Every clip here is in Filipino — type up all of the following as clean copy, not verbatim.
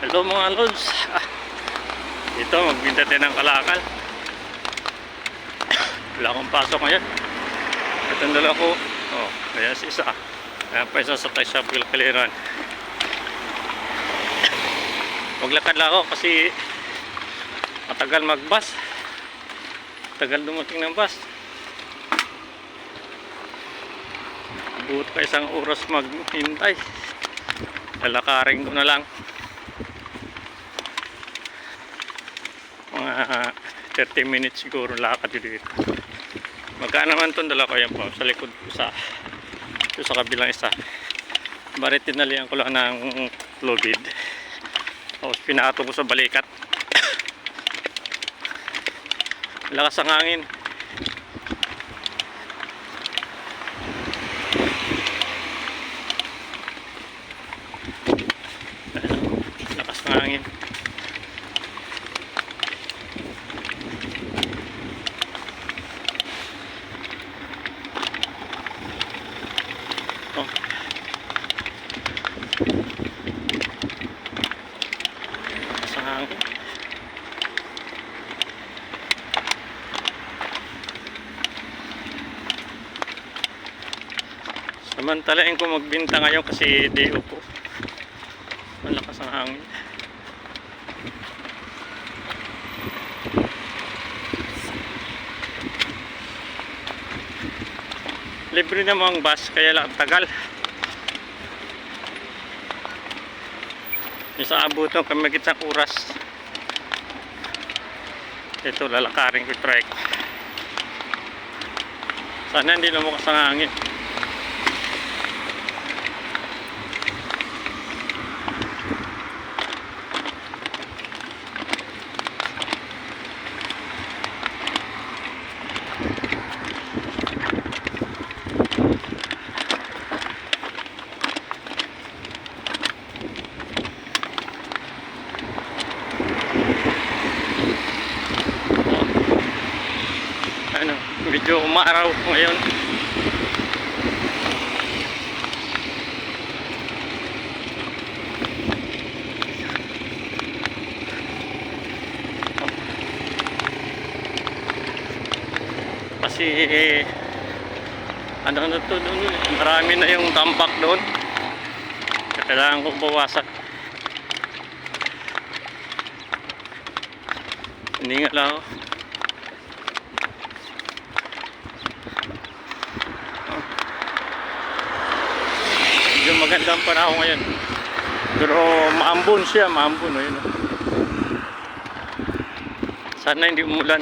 Hello mga lods. Ito magbinta tayo ng kalakal. Wala akong pasok ngayon. At ang dala ko, kaya si isa. Kaya pa isa sa tayo sa Kaliran. Maglakad lang ako kasi matagal magbus. Tagal dumating ng bus. Buot pa isang oras maghintay. Lalakarin ko na lang. Mga 30 minutes siguro lakad dito. Magkano naman itong dala ko yan po sa likod ko sa kabilang isa. Barit tinalian ko lang ng lubid. Tapos pinato ko sa balikat. Lakas ang hangin. Lakas ng hangin. Samantalain ko magbinta ngayon kasi day off po. Malakas ang hangin. Libre namang bus kaya lang tagal. Isa abutan kami magitsang oras. Ito lalakarin ko trek. Sana hindi lumukas ang hangin. Medyo umaaraw ngayon. Kasi ano na to doon, marami na yung tambak doon. Kailangan kong bawasan. Hindi nga lang ako. Yung magandang panahon ngayon, pero maambon siya, maambon yun. Sana hindi umulan.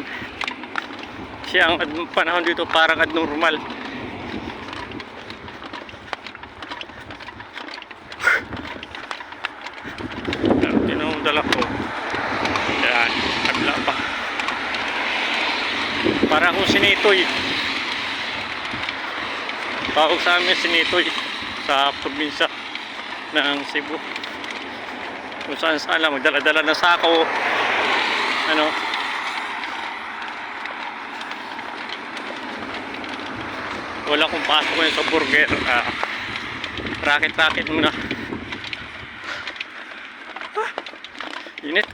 Siya ang panahon dito parang abnormal. Tinumdala ko yan, kabila pa para akong sinitoy. Tawag sa amin sinitoy sa probinsya ng Cebu, kung saan saan lang magdala-dala ng sako, ano, wala kong pasok ngayon sa burger. Rakit-rakit muna. Init,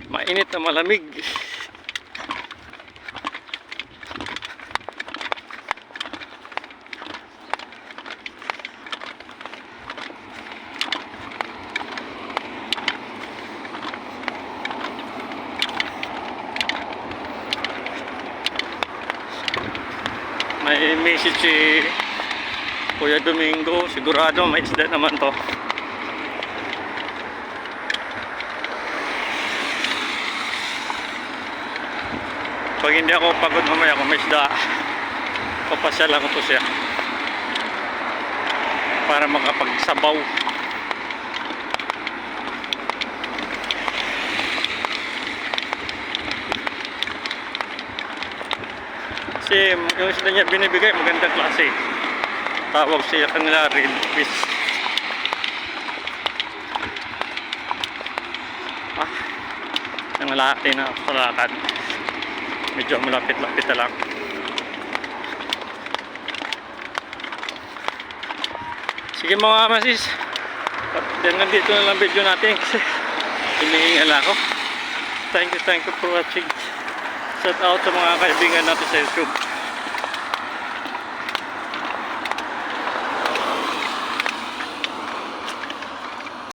mainit na malamig. May message si Kuya Domingo, sigurado may isda naman to. Pag hindi ako pagod mamaya kung may isda, papasya lang ko siya para makapagsabaw. Kasi yung isda niya binibigay magandang klase. Tawag siya kanila red fish. Ang lahat na salakad. Medyo malapit-lapit na lang. Sige mga masis. Hanggang dito na lang video natin kasi hinihingal ako. Thank you for watching. Shout out sa mga kaibigan natin sa YouTube.